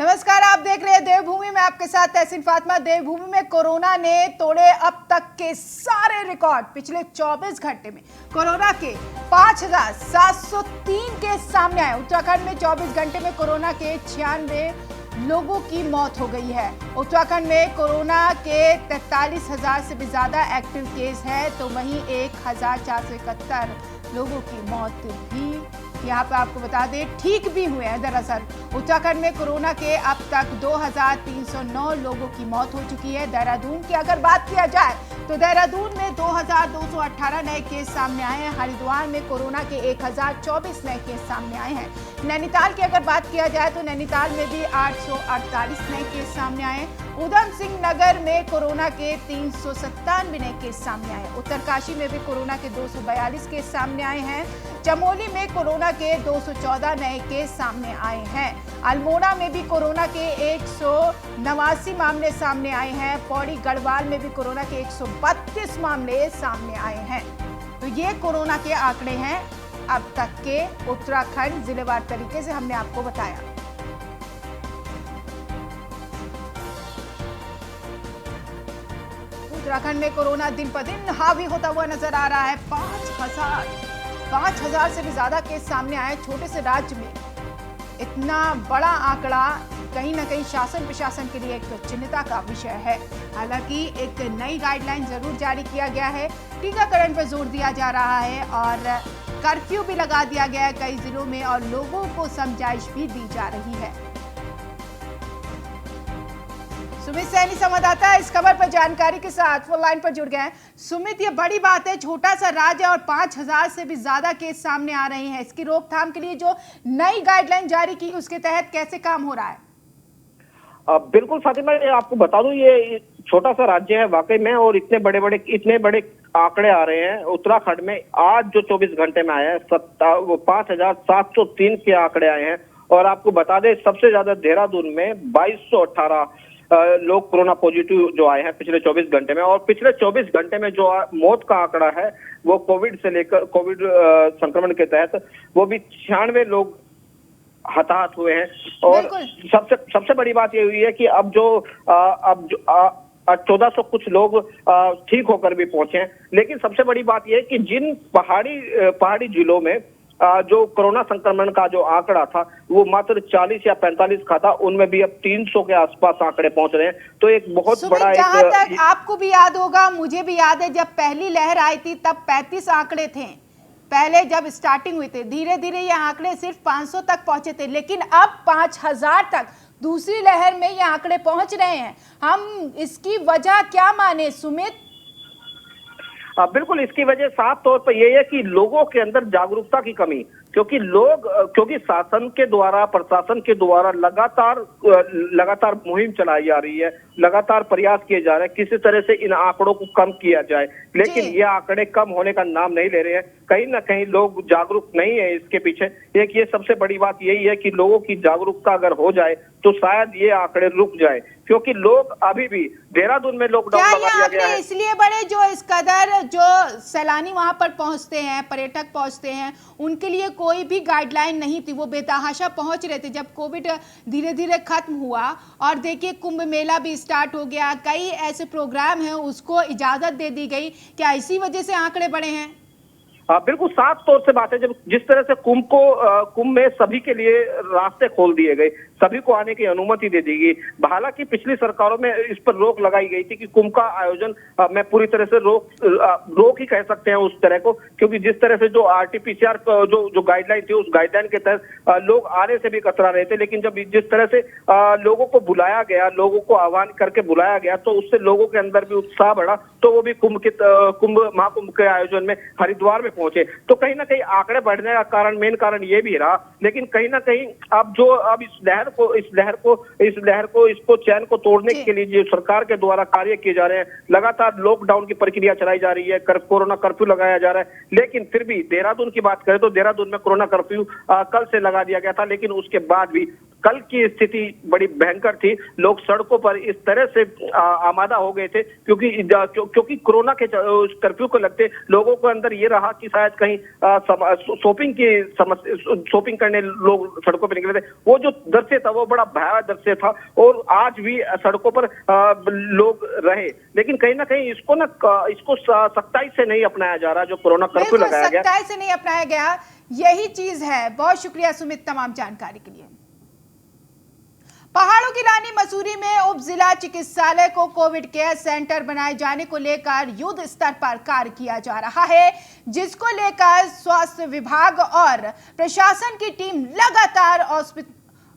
नमस्कार, आप देख रहे हैं देवभूमि में, आपके साथ तहसीन फातिमा। देवभूमि में कोरोना ने तोड़े अब तक के सारे रिकॉर्ड। पिछले 24 घंटे में कोरोना के 5,703 केस सामने आए। उत्तराखंड में 24 घंटे में कोरोना के 96 लोगों की मौत हो गई है। उत्तराखंड में कोरोना के 43,000 से भी ज्यादा एक्टिव केस है, तो वहीं 1,471 लोगों की मौत भी यहाँ पे आपको बता दें ठीक भी हुए हैं। दरअसल उत्तराखंड में कोरोना के अब तक 2,309 लोगों की मौत हो चुकी है। देहरादून की अगर बात किया जाए तो देहरादून में 2,218 नए केस सामने आए हैं। हरिद्वार में कोरोना के 1,024 नए केस सामने आए हैं। नैनीताल की अगर बात किया जाए तो नैनीताल में भी 848 नए केस सामने आए। उधम सिंह नगर में कोरोना के 397 नए केस सामने आए। उत्तरकाशी में भी कोरोना के 242 केस सामने आए हैं। चमोली में कोरोना के 214 नए केस सामने आए हैं। अल्मोड़ा में भी कोरोना के 189 मामले सामने आए हैं। पौड़ी गढ़वाल में भी कोरोना के 132 मामले सामने आए हैं। तो ये कोरोना के आंकड़े हैं अब तक के उत्तराखंड जिलेवार तरीके से हमने आपको बताया। उत्तराखंड में कोरोना दिन पर दिन हावी होता हुआ नजर आ रहा है। 5,000 से भी ज्यादा केस सामने आए। छोटे से राज्य में इतना बड़ा आंकड़ा कहीं ना कहीं शासन प्रशासन के लिए एक चिंता का विषय है। हालांकि एक नई गाइडलाइन जरूर जारी किया गया है। टीकाकरण पर जोर दिया जा रहा है और कर्फ्यू भी लगा दिया गया है कई जिलों में और लोगों को समझाइश भी दी जा रही है। सुमित सैनी संवाददाता इस खबर पर जानकारी के साथ फोन लाइन पर जुड़ गए हैं। सुमित, ये बड़ी बात है, छोटा सा राज्य और 5,000 से भी ज्यादा केस सामने आ रहे हैं। इसकी रोकथाम के लिए जो नई गाइडलाइन जारी की उसके तहत कैसे काम हो रहा है? बिल्कुल फातिमा, आपको बता दूं ये छोटा सा राज्य है वाकई में, और इतने बड़े आंकड़े आ रहे हैं। उत्तराखंड में आज जो 24 घंटे में आया है 5,703 के आंकड़े आए हैं। और आपको बता दें सबसे ज्यादा देहरादून में 2,218 लोग कोरोना पॉजिटिव जो आए हैं पिछले 24 घंटे में। और पिछले 24 घंटे में जो मौत का आंकड़ा है वो कोविड संक्रमण के तहत वो भी 96 लोग हताहत हुए हैं। और सबसे बड़ी बात ये हुई है कि अब जो 1,400 कुछ लोग ठीक होकर भी पहुंचे हैं। लेकिन सबसे बड़ी बात यह है कि जिन पहाड़ी जिलों में जो कोरोना संक्रमण का जो आंकड़ा था वो मात्र 40 या 45 का था, उनमें भी अब 300 के आसपास आंकड़े पहुंच रहे हैं। तो एक बहुत बड़ा जहां तक आपको भी याद होगा, मुझे भी याद है, जब पहली लहर आई थी तब 35 आंकड़े थे। पहले जब स्टार्टिंग हुई थी, धीरे धीरे ये आंकड़े सिर्फ 500 तक पहुंचे थे, लेकिन अब 5,000 तक दूसरी लहर में ये आंकड़े पहुंच रहे हैं। हम इसकी वजह क्या माने सुमित? बिल्कुल, इसकी वजह साफ तौर पर यह है कि लोगों के अंदर जागरूकता की कमी, क्योंकि शासन के द्वारा, प्रशासन के द्वारा लगातार मुहिम चलाई जा रही है, लगातार प्रयास किए जा रहे हैं किसी तरह से इन आंकड़ों को कम किया जाए। लेकिन ये आंकड़े कम होने का नाम नहीं ले रहे हैं। कहीं ना कहीं लोग जागरूक नहीं है इसके पीछे। एक ये सबसे बड़ी बात यही है कि लोगों की जागरूकता अगर हो जाए तो शायद ये आंकड़े रुक जाए, क्योंकि लोग अभी भी देहरादून में लॉकडाउन लगा दिया गया है। इसलिए बड़े जो इस कदर जो सैलानी वहां पर पहुंचते हैं, पर्यटक पहुंचते हैं, उनके लिए कोई भी गाइडलाइन नहीं थी। वो बेतहाशा पहुंच रहे थे। जब कोविड धीरे धीरे खत्म हुआ और देखिए कुंभ मेला भी स्टार्ट हो गया, कई ऐसे प्रोग्राम हैं उसको इजाजत दे दी गई। क्या इसी वजह से आंकड़े बढ़े हैं? बिल्कुल साफ तौर से बात है। जब जिस तरह से कुंभ में सभी के लिए रास्ते खोल दिए गए, सभी को आने की अनुमति दे दी गई। हालांकि पिछली सरकारों में इस पर रोक लगाई गई थी कि कुंभ का आयोजन में पूरी तरह से रोक ही कह सकते हैं उस तरह को, क्योंकि जिस तरह से जो RT-PCR जो गाइडलाइन थी, उस गाइडलाइन के तहत लोग आने से भी कतरा रहे थे। लेकिन जब जिस तरह से लोगों को बुलाया गया, लोगों को आह्वान करके बुलाया गया, तो उससे लोगों के अंदर भी उत्साह बढ़ा। तो वो भी महाकुंभ के आयोजन में हरिद्वार में पहुंचे। तो कहीं ना कहीं आंकड़े बढ़ने का मेन कारण ये भी रहा। लेकिन कहीं ना कहीं अब इसको चैन को तोड़ने के लिए जो सरकार के द्वारा कार्य किए जा रहे हैं, लगातार लॉकडाउन की प्रक्रिया चलाई जा रही है, कोरोना कर्फ्यू लगाया जा रहा है। लेकिन फिर भी देहरादून की बात करें तो देहरादून में कोरोना कर्फ्यू कल से लगा दिया गया था, लेकिन उसके बाद भी कल की स्थिति बड़ी भयंकर थी। लोग सड़कों पर इस तरह से आमादा हो गए थे क्योंकि कोरोना के कर्फ्यू को लगते लोगों को अंदर ये रहा कि शायद कहीं शॉपिंग करने लोग सड़कों पर निकले थे। वो जो दृश्य था वो बड़ा भयावह दृश्य था और आज भी सड़कों पर लोग रहे, लेकिन कहीं ना कहीं इसको सख्ताई से नहीं अपनाया जा रहा। जो कोरोना कर्फ्यू लगाया गया, सख्ताई से नहीं अपनाया गया, यही चीज है। बहुत शुक्रिया सुमित तमाम जानकारी के लिए। पहाड़ों की रानी मसूरी में उप जिला चिकित्सालय को कोविड केयर सेंटर बनाए जाने को लेकर युद्ध स्तर पर कार्य किया जा रहा है, जिसको लेकर स्वास्थ्य विभाग और प्रशासन की टीम लगातार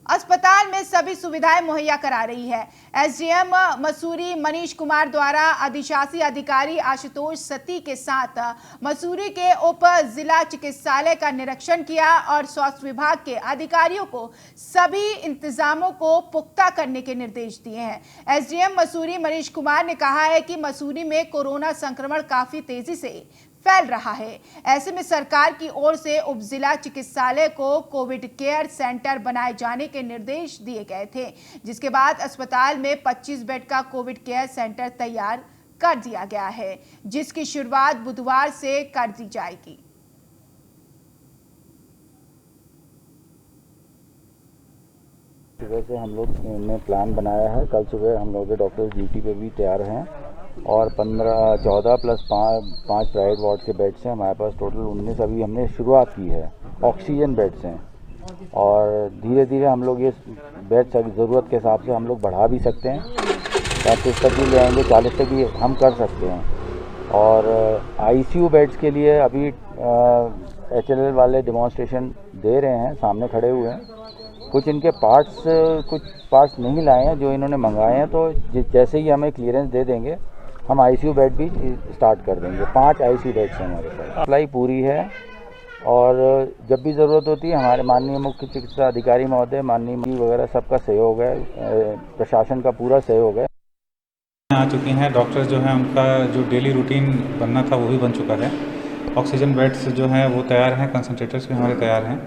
अस्पताल में सभी सुविधाएं मुहैया करा रही है। एसडीएम मसूरी मनीष कुमार द्वारा अधिशासी अधिकारी आशुतोष सती के साथ मसूरी के उप जिला चिकित्सालय का निरीक्षण किया और स्वास्थ्य विभाग के अधिकारियों को सभी इंतजामों को पुख्ता करने के निर्देश दिए हैं। एसडीएम मसूरी मनीष कुमार ने कहा है कि मसूरी में कोरोना संक्रमण काफी तेजी से फैल रहा है। ऐसे में सरकार की ओर से उप जिला चिकित्सालय को कोविड केयर सेंटर बनाए जाने के निर्देश दिए गए थे, जिसके बाद अस्पताल में 25 बेड का कोविड केयर सेंटर तैयार कर दिया गया है, जिसकी शुरुआत बुधवार से कर दी जाएगी। सुबह से हम लोग ने प्लान बनाया है। कल सुबह हम लोग के डॉक्टर्स ड्यूटी पे भी तैयार हैं और 14 प्लस 5 प्राइवेट वार्ड के बेड्स हैं। हमारे पास टोटल 19 अभी हमने शुरुआत की है। ऑक्सीजन बेड्स हैं और धीरे धीरे हम लोग ये बेड्स ज़रूरत के हिसाब से हम लोग बढ़ा भी सकते हैं। 35 तक भी ले आएंगे, 40 तक भी हम कर सकते हैं। और आईसीयू बेड्स के लिए अभी HLL वाले डेमोन्स्ट्रेशन दे रहे हैं, सामने खड़े हुए हैं। कुछ इनके कुछ पार्ट्स नहीं लाए हैं जो इन्होंने मंगाए हैं, तो जैसे ही हमें क्लियरेंस दे देंगे हम आईसीयू बेड भी स्टार्ट कर देंगे। 5 आईसीयू बेड्स हैं हमारे पास। अप्लाई पूरी है और जब भी ज़रूरत होती है हमारे माननीय मुख्य चिकित्सा अधिकारी महोदय, माननीय मंत्री वगैरह सबका सहयोग है, प्रशासन का पूरा सहयोग है। आ चुकी हैं डॉक्टर्स जो हैं, उनका जो डेली रूटीन बनना था वो भी बन चुका है। ऑक्सीजन बेड्स जो हैं वो तैयार हैं, कंसनट्रेटर्स भी हमारे तैयार हैं।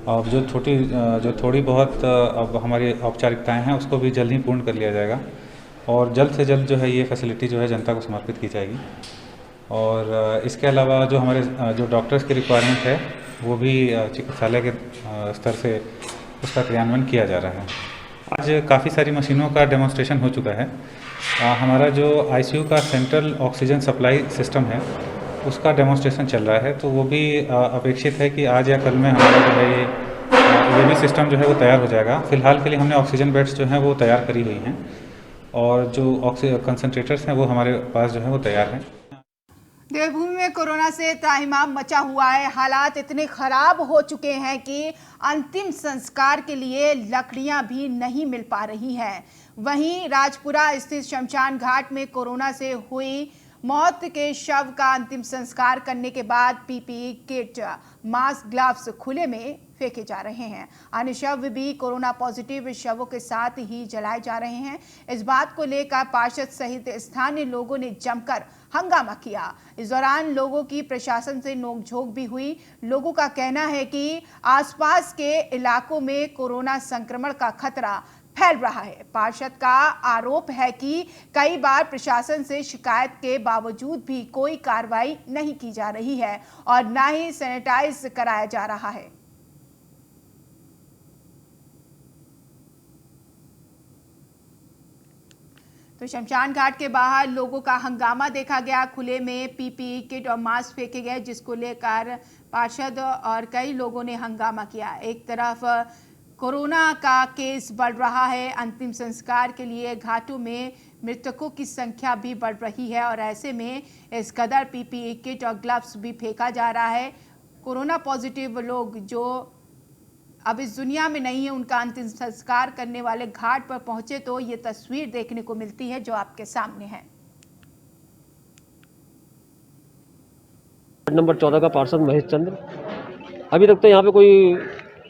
अब जो थोड़ी बहुत अब हमारी औपचारिकताएं हैं उसको भी जल्द ही पूर्ण कर लिया जाएगा और जल्द से जल्द जो है ये फैसिलिटी जो है जनता को समर्पित की जाएगी। और इसके अलावा जो हमारे जो डॉक्टर्स की रिक्वायरमेंट है वो भी चिकित्सालय के स्तर से उसका क्रियान्वयन किया जा रहा है। आज काफ़ी सारी मशीनों का डेमोन्स्ट्रेशन हो चुका है। हमारा जो आईसीयू का सेंट्रल ऑक्सीजन सप्लाई सिस्टम है उसका डेमोन्स्ट्रेशन चल रहा है, तो वो भी अपेक्षित है कि आज या कल में हमारा जो है ये भी सिस्टम जो है वो तैयार हो जाएगा। फिलहाल के लिए हमने ऑक्सीजन बेड्स जो हैं वो तैयार करी हुई हैं और जो कंसनट्रेटर्स हैं वो हमारे पास जो है वो तैयार हैं। देवभूमि में कोरोना से त्राहिमाम मचा हुआ है। हालात इतने खराब हो चुके हैं कि अंतिम संस्कार के लिए लकड़ियां भी नहीं मिल पा रही हैं। वहीं राजपुरा स्थित शमशान घाट में कोरोना से हुई मौत के शव का अंतिम संस्कार करने के बाद पीपीई किट, मास्क, ग्लव्स खुले में फेंके जा रहे हैं। अन्य शव भी कोरोना पॉजिटिव शवों के साथ ही जलाए जा रहे हैं। इस बात को लेकर पार्षद सहित स्थानीय लोगों ने जमकर हंगामा किया। इस दौरान लोगों की प्रशासन से नोकझोंक भी हुई। लोगों का कहना है कि आसपास के इलाकों में कोरोना संक्रमण का खतरा फैल रहा है। पार्षद का आरोप है कि कई बार प्रशासन से शिकायत के बावजूद भी कोई कार्रवाई नहीं की जा रही है और न ही सैनिटाइज कराया जा रहा है। तो शमशान घाट के बाहर लोगों का हंगामा देखा गया। खुले में पीपीई किट और मास्क फेंके गए, जिसको लेकर पार्षद और कई लोगों ने हंगामा किया। एक तरफ कोरोना का केस बढ़ रहा है, अंतिम संस्कार के लिए घाटों में मृतकों की संख्या भी बढ़ रही है और ऐसे में इस कदर पीपीई किट और ग्लव्स भी फेंका जा रहा है। कोरोना पॉजिटिव लोग जो अब इस दुनिया में नहीं है, उनका अंतिम संस्कार करने वाले घाट पर पहुंचे तो ये तस्वीर देखने को मिलती है जो आपके सामने है। नंबर 14 का पार्षद महेश चंद्र। अभी तक तो यहाँ पे कोई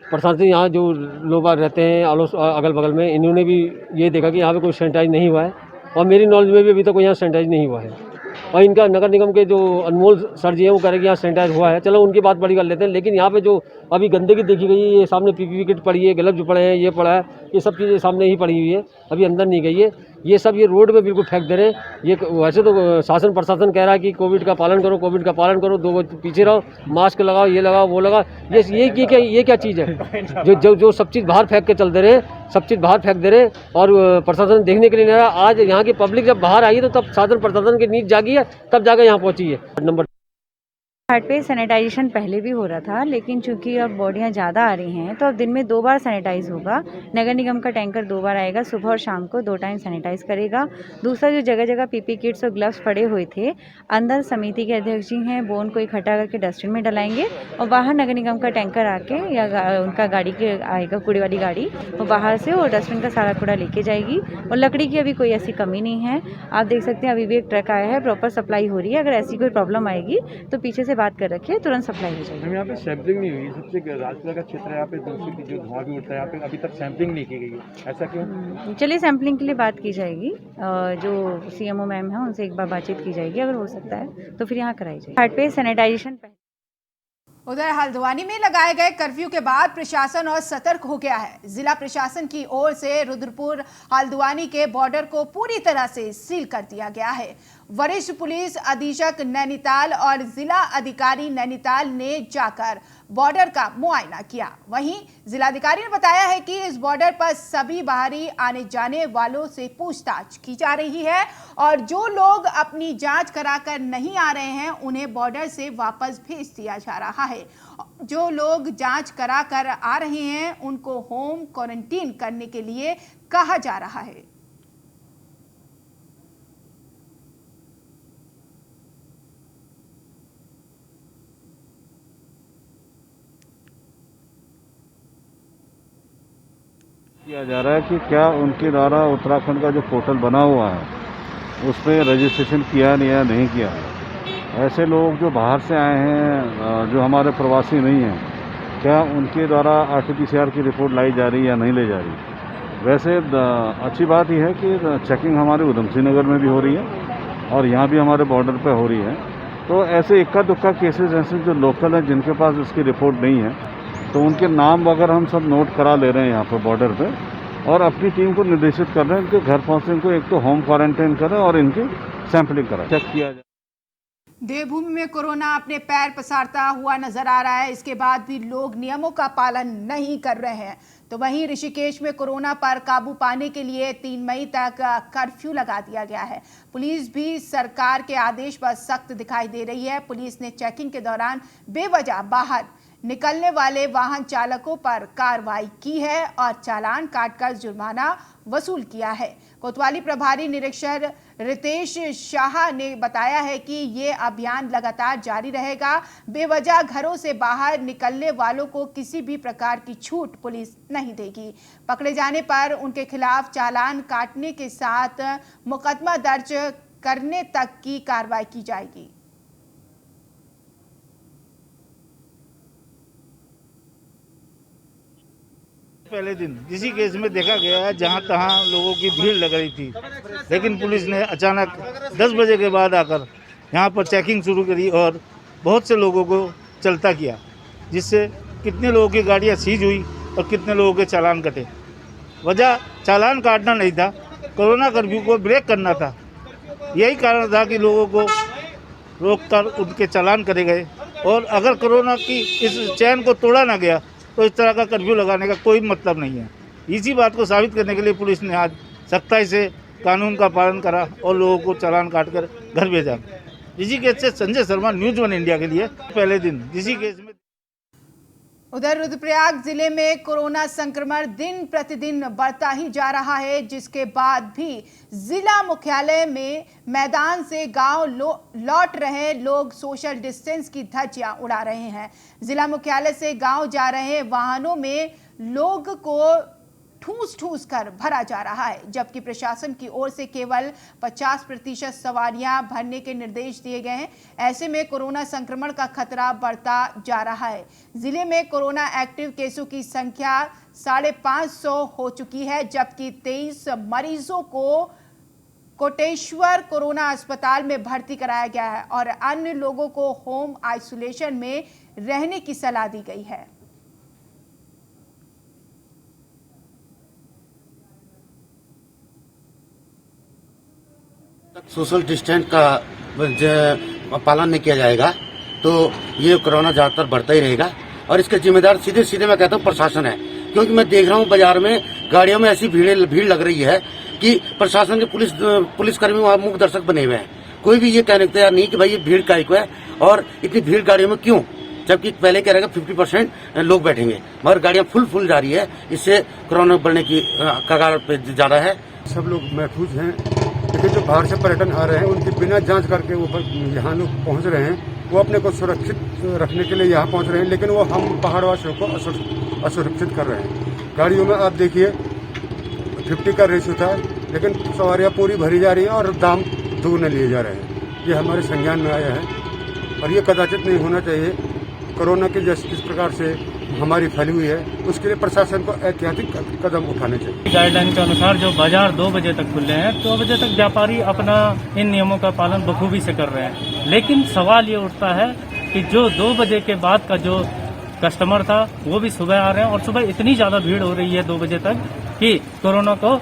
प्रशासन, यहाँ जो लोग रहते हैं अगल बगल में, इन्होंने भी ये देखा कि यहाँ पे कोई सैनिटाइज नहीं हुआ है और मेरी नॉलेज में भी अभी तक कोई यहाँ सैनिटाइज नहीं हुआ है। और इनका नगर निगम के जो अनमोल सर जी हैं वो कह रहे हैं कि यहाँ सैनिटाइज हुआ है, चलो उनकी बात बड़ी कर लेते हैं। लेकिन यहाँ पे जो अभी गंदगी देखी गई है, ये सामने पीपीई किट पड़ी है, ग्लव्स पड़े हैं, ये पड़ा है, ये सब चीज़ें सामने ही पड़ी हुई है, अभी अंदर नहीं गई है। ये सब ये रोड पे बिल्कुल फेंक दे रहे हैं। ये वैसे तो शासन प्रशासन कह रहा है कि कोविड का पालन करो, कोविड का पालन करो, 2 गज पीछे रहो, मास्क लगाओ, ये लगाओ, वो लगाओ। ये क्या चीज़ है जो सब चीज़ बाहर फेंक के चल दे रहे हैं, सब चीज़ बाहर फेंक दे रहे हैं और प्रशासन देखने के लिए नहीं रहा। आज यहाँ की पब्लिक जब बाहर आई है तो तब शासन प्रशासन की नींद जागी है, तब जाकर यहाँ पहुँची है। नंबर घाट पे सैनिटाइजेशन पहले भी हो रहा था, लेकिन चूंकि अब बॉडियां ज़्यादा आ रही हैं तो अब दिन में 2 बार सैनिटाइज होगा। नगर निगम का टैंकर 2 बार आएगा, सुबह और शाम को 2 टाइम सैनिटाइज करेगा। दूसरा, जो जगह जगह पीपी किट्स और ग्लव्स पड़े हुए थे, अंदर समिति के अध्यक्ष जी हैं, वो उनको इकट्ठा करके डस्टबिन में डलाएंगे और बाहर नगर निगम का टैंकर आके या उनका गाड़ी के आएगा, कूड़े वाली गाड़ी, वो बाहर से और डस्टबिन का सारा कूड़ा लेके जाएगी। और लकड़ी की अभी कोई ऐसी कमी नहीं है। आप देख सकते हैं अभी भी एक ट्रक आया है, प्रॉपर सप्लाई हो रही है। अगर ऐसी कोई प्रॉब्लम आएगी तो पीछे से बात कर रखिए, तुरंत सप्लाई हो जाएगी। यहाँ पे सैंपलिंग नहीं हुई, सबसे राजपुरा का क्षेत्र है, यहाँ पे दूसरी जो धुआं भी उठता है, यहाँ पे अभी तक सैंपलिंग नहीं की गई है, ऐसा क्यों? चलिए, सैंपलिंग के लिए बात की जाएगी। जो सीएमओ मैम है उनसे एक बार बातचीत की जाएगी, अगर हो सकता है तो फिर यहाँ कराई जाएगी। घाट पे सैनिटाइजेशन उधर हल्द्वानी में लगाए गए कर्फ्यू के बाद प्रशासन और सतर्क हो गया है। जिला प्रशासन की ओर से रुद्रपुर हल्द्वानी के बॉर्डर को पूरी तरह से सील कर दिया गया है। वरिष्ठ पुलिस अधीक्षक नैनीताल और जिला अधिकारी नैनीताल ने जाकर बॉर्डर का मुआयना किया। वहीं जिलाधिकारी ने बताया है कि इस बॉर्डर पर सभी बाहरी आने जाने वालों से पूछताछ की जा रही है और जो लोग अपनी जांच कराकर नहीं आ रहे हैं उन्हें बॉर्डर से वापस भेज दिया जा रहा है। जो लोग जांच कराकर आ रहे हैं उनको होम क्वारंटीन करने के लिए कहा जा रहा है। किया जा रहा है कि क्या उनके द्वारा उत्तराखंड का जो पोर्टल बना हुआ है उस पर रजिस्ट्रेशन किया नहीं या नहीं किया। ऐसे लोग जो बाहर से आए हैं, जो हमारे प्रवासी नहीं हैं, क्या उनके द्वारा RT-PCR की रिपोर्ट लाई जा रही है या नहीं लाई जा रही। वैसे अच्छी बात यह है कि चेकिंग हमारे उधमसिंह नगर में भी हो रही है और यहाँ भी हमारे बॉर्डर पर हो रही है। तो ऐसे इक्का दुक्का केसेस ऐसे जो लोकल हैं जिनके पास इसकी रिपोर्ट नहीं है, तो उनके नाम वगैरह हम सब नोट करा ले रहे हैं यहाँ पर बॉर्डर पे और अपनी टीम को निर्देशित कर रहे हैं इनके घर पहुँचने, इनको एक तो होम क्वारंटाइन करें और इनकी सैंपलिंग करें, चेक किया जाए। देवभूमि में कोरोना अपने पैर पसारता हुआ नजर आ रहा है। इसके बाद भी लोग नियमों का पालन नहीं कर रहे हैं। तो वहीं ऋषिकेश में कोरोना पर काबू पाने के लिए 3 मई तक कर्फ्यू लगा दिया गया है। पुलिस भी सरकार के आदेश पर सख्त दिखाई दे रही है। पुलिस ने चेकिंग के दौरान बेवजह बाहर निकलने वाले वाहन चालकों पर कार्रवाई की है और चालान काटकर जुर्माना वसूल किया है। कोतवाली प्रभारी निरीक्षक रितेश शाह ने बताया है कि ये अभियान लगातार जारी रहेगा। बेवजह घरों से बाहर निकलने वालों को किसी भी प्रकार की छूट पुलिस नहीं देगी। पकड़े जाने पर उनके खिलाफ चालान काटने के साथ मुकदमा दर्ज करने तक की कार्रवाई की जाएगी। पहले दिन इसी केस में देखा गया है जहां तहां लोगों की भीड़ लग रही थी, लेकिन पुलिस ने अचानक 10 बजे के बाद आकर यहां पर चेकिंग शुरू करी और बहुत से लोगों को चलता किया, जिससे कितने लोगों की गाड़ियां सीज हुई और कितने लोगों के चालान कटे। वजह चालान काटना नहीं था, कोरोना कर्फ्यू को ब्रेक करना था। यही कारण था कि लोगों को रोककर उनके चालान करे गए और अगर कोरोना की इस चैन को तोड़ा ना गया तो इस तरह का कर्फ्यू लगाने का कोई मतलब नहीं है। इसी बात को साबित करने के लिए पुलिस ने आज सख्ताई से कानून का पालन करा और लोगों को चालान काटकर घर भेजा। ऋषिकेश से संजय शर्मा, न्यूज़ 1 इंडिया के लिए पहले दिन ऋषिकेश में। उधर रुद्रप्रयाग जिले में कोरोना संक्रमण दिन प्रतिदिन बढ़ता ही जा रहा है, जिसके बाद भी जिला मुख्यालय में मैदान से गांव लौट रहे लोग सोशल डिस्टेंस की धज्जियां उड़ा रहे हैं। जिला मुख्यालय से गांव जा रहे वाहनों में लोग को ठूस कर भरा जा रहा है, जबकि प्रशासन की ओर से केवल 50% सवारियां भरने के निर्देश दिए गए हैं। ऐसे में कोरोना संक्रमण का खतरा बढ़ता जा रहा है। जिले में कोरोना एक्टिव केसों की संख्या 550 हो चुकी है, जबकि 23 मरीजों को कोटेश्वर कोरोना अस्पताल में भर्ती कराया गया है और अन्य लोगों को होम आइसोलेशन में रहने की सलाह दी गई है। सोशल डिस्टेंस का पालन नहीं किया जाएगा तो ये कोरोना ज़्यादातर बढ़ता ही रहेगा और इसके जिम्मेदार सीधे सीधे मैं कहता हूँ प्रशासन है, क्योंकि मैं देख रहा हूँ बाजार में गाड़ियों में ऐसी भीड़ लग रही है कि प्रशासन के पुलिसकर्मी वहाँ मूक दर्शक बने हुए हैं। कोई भी ये कहने को तैयार नहीं कि भाई ये भीड़ काहे को है और इतनी भीड़ गाड़ियों में क्यों, जबकि पहले कह रहेगा 50% लोग बैठेंगे, मगर गाड़ियाँ फुल जा रही है। इससे कोरोना बढ़ने की कगार पे जा रहा है। सब लोग महफूज हैं, लेकिन जो बाहर से पर्यटन आ रहे हैं उनकी बिना जांच करके ऊपर यहाँ लोग पहुँच रहे हैं, वो अपने को सुरक्षित रखने के लिए यहाँ पहुँच रहे हैं, लेकिन वो हम पहाड़वासियों को असुरक्षित कर रहे हैं। गाड़ियों में आप देखिए 50 का रेशियो था, लेकिन सवारियाँ पूरी भरी जा रही हैं और दाम दोगुने लिए जा रहे हैं। ये हमारे संज्ञान में आया है और ये कदाचित नहीं होना चाहिए। कोरोना की जिस प्रकार से हमारी फैली हुई है, उसके लिए प्रशासन को ऐतिहासिक कदम उठाने चाहिए। गाइडलाइन के अनुसार जो बाजार 2 बजे तक खुले हैं, 2 बजे तक व्यापारी अपना इन नियमों का पालन बखूबी से कर रहे हैं, लेकिन सवाल ये उठता है कि जो 2 बजे के बाद का जो कस्टमर था वो भी सुबह आ रहे हैं और सुबह इतनी ज्यादा भीड़ हो रही है 2 बजे तक कि कोरोना को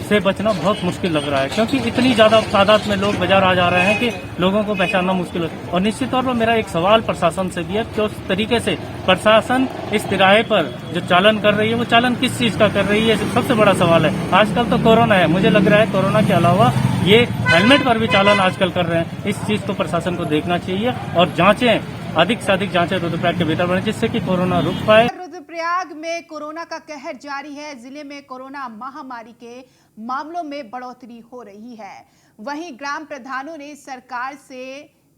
से बचना बहुत मुश्किल लग रहा है, क्योंकि इतनी ज्यादा तादाद में लोग बाजार आ जा रहे हैं कि लोगों को पहचानना मुश्किल है। और निश्चित तौर पर मेरा एक सवाल प्रशासन से भी है कि उस तरीके से प्रशासन इस तिराहे पर जो चालन कर रही है वो चालन किस चीज का कर रही है, सबसे बड़ा सवाल है। आजकल तो कोरोना है, मुझे लग रहा है कोरोना के अलावा ये हेलमेट पर भी चालन आजकल कर रहे हैं। इस चीज को प्रशासन को देखना चाहिए और जांचें अधिक से अधिक जांचें रुद्रप्रयाग के भीतर बने, जिससे कि कोरोना रुक पाए। रुद्रप्रयाग में कोरोना का कहर जारी है। जिले में कोरोना महामारी के मामलों में बढ़ोतरी हो रही है। वहीं ग्राम प्रधानों ने सरकार से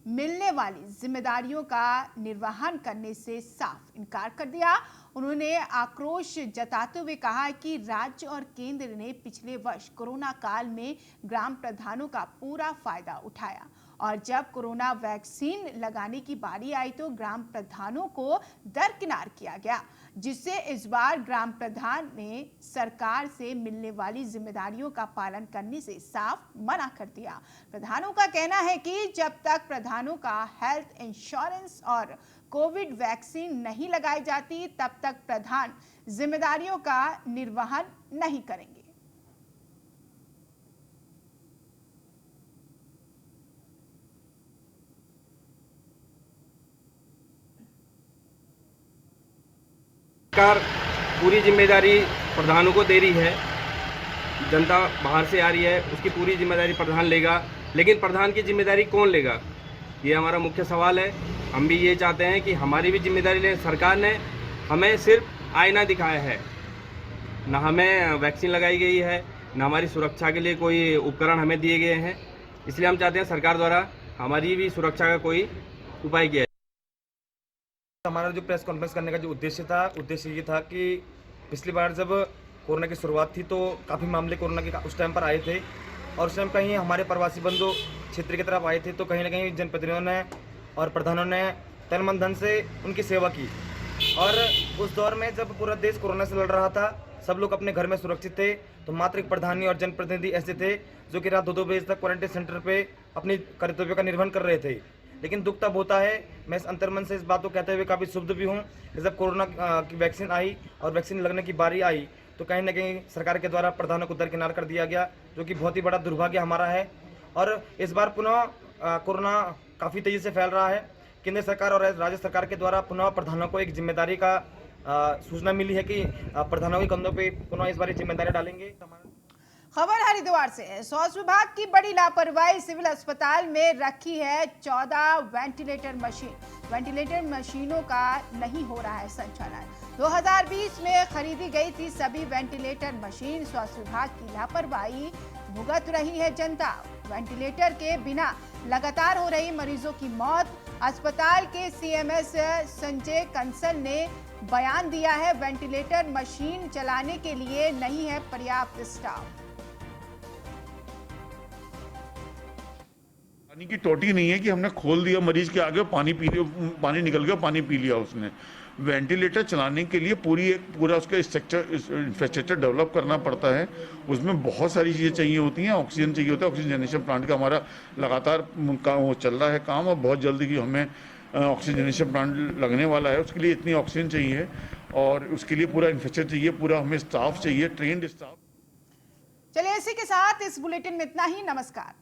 मिलने वाली जिम्मेदारियों का निर्वहन करने से साफ इनकार कर दिया। उन्होंने आक्रोश जताते हुए कहा कि राज्य और केंद्र ने पिछले वर्ष कोरोना काल में ग्राम प्रधानों का पूरा फायदा उठाया और जब कोरोना वैक्सीन लगाने की बारी आई तो ग्राम प्रधानों को दरकिनार किया गया, जिससे इस बार ग्राम प्रधान ने सरकार से मिलने वाली जिम्मेदारियों का पालन करने से साफ मना कर दिया। प्रधानों का कहना है कि जब तक प्रधानों का हेल्थ इंश्योरेंस और कोविड वैक्सीन नहीं लगाई जाती तब तक प्रधान जिम्मेदारियों का निर्वहन नहीं करेंगे। सरकार पूरी जिम्मेदारी प्रधानों को दे रही है, जनता बाहर से आ रही है, उसकी पूरी जिम्मेदारी प्रधान लेगा, लेकिन प्रधान की जिम्मेदारी कौन लेगा, ये हमारा मुख्य सवाल है। हम भी ये चाहते हैं कि हमारी भी जिम्मेदारी लें। सरकार ने हमें सिर्फ आईना दिखाया है, ना हमें वैक्सीन लगाई गई है, ना हमारी सुरक्षा के लिए कोई उपकरण हमें दिए गए हैं। इसलिए हम चाहते हैं सरकार द्वारा हमारी भी सुरक्षा का कोई उपाय किया। हमारा जो प्रेस कॉन्फ्रेंस करने का जो उद्देश्य ये था कि पिछली बार जब कोरोना की शुरुआत थी तो काफ़ी मामले कोरोना के उस टाइम पर आए थे और उस टाइम कहीं हमारे प्रवासी बंधु क्षेत्र की तरफ आए थे, तो कहीं ना कहीं जनप्रतिनिधियों ने और प्रधानों ने तन मन धन से उनकी सेवा की। और उस दौर में जब पूरा देश कोरोना से लड़ रहा था, सब लोग अपने घर में सुरक्षित थे, तो मात्र एक प्रधानी और जनप्रतिनिधि ऐसे थे जो कि रात 2-2 बजे तक क्वारंटाइन सेंटर पे अपनी कर्तव्य का निर्वहन कर रहे थे। लेकिन दुख तब होता है, मैं इस अंतर्मन से इस बात को कहते हुए काफ़ी शुद्ध भी हूँ, जब कोरोना की वैक्सीन आई और वैक्सीन लगने की बारी आई तो कहीं ना कहीं सरकार के द्वारा प्रधानों को दरकिनार कर दिया गया, जो कि बहुत ही बड़ा दुर्भाग्य हमारा है। और इस बार पुनः कोरोना काफ़ी तेज़ी से फैल रहा है। केंद्र सरकार और राज्य सरकार के द्वारा पुनः प्रधानों को एक जिम्मेदारी का सूचना मिली है कि प्रधानों के कंधों पे पुनः इस बार जिम्मेदारी डालेंगे। खबर हरिद्वार से। स्वास्थ्य विभाग की बड़ी लापरवाही, सिविल अस्पताल में रखी है 14 वेंटिलेटर मशीन। वेंटिलेटर मशीनों का नहीं हो रहा है संचालन। 2020 में खरीदी गई थी सभी वेंटिलेटर मशीन। स्वास्थ्य विभाग की लापरवाही भुगत रही है जनता। वेंटिलेटर के बिना लगातार हो रही मरीजों की मौत। अस्पताल के सीएमएस संजय कंसल ने बयान दिया है, वेंटिलेटर मशीन चलाने के लिए नहीं है पर्याप्त स्टाफ। पानी की टोटी नहीं है कि हमने खोल दिया मरीज के आगे, पानी पी लिया, पानी निकल गया, पानी पी लिया उसने। वेंटिलेटर चलाने के लिए पूरा उसका इंफ्रास्ट्रक्चर डेवलप करना पड़ता है। उसमें बहुत सारी चीज़ें चाहिए होती हैं। ऑक्सीजन चाहिए होता है। ऑक्सीजन जनरेशन प्लांट का हमारा लगातार वो चल रहा है काम, और बहुत जल्दी ही हमें ऑक्सीजन जनरेशन प्लांट लगने वाला है। उसके लिए इतनी ऑक्सीजन चाहिए और उसके लिए पूरा इंफ्रास्ट्रक्चर चाहिए, पूरा हमें स्टाफ चाहिए, ट्रेन्ड स्टाफ। चलिए इसी के साथ इस बुलेटिन में इतना ही। नमस्कार।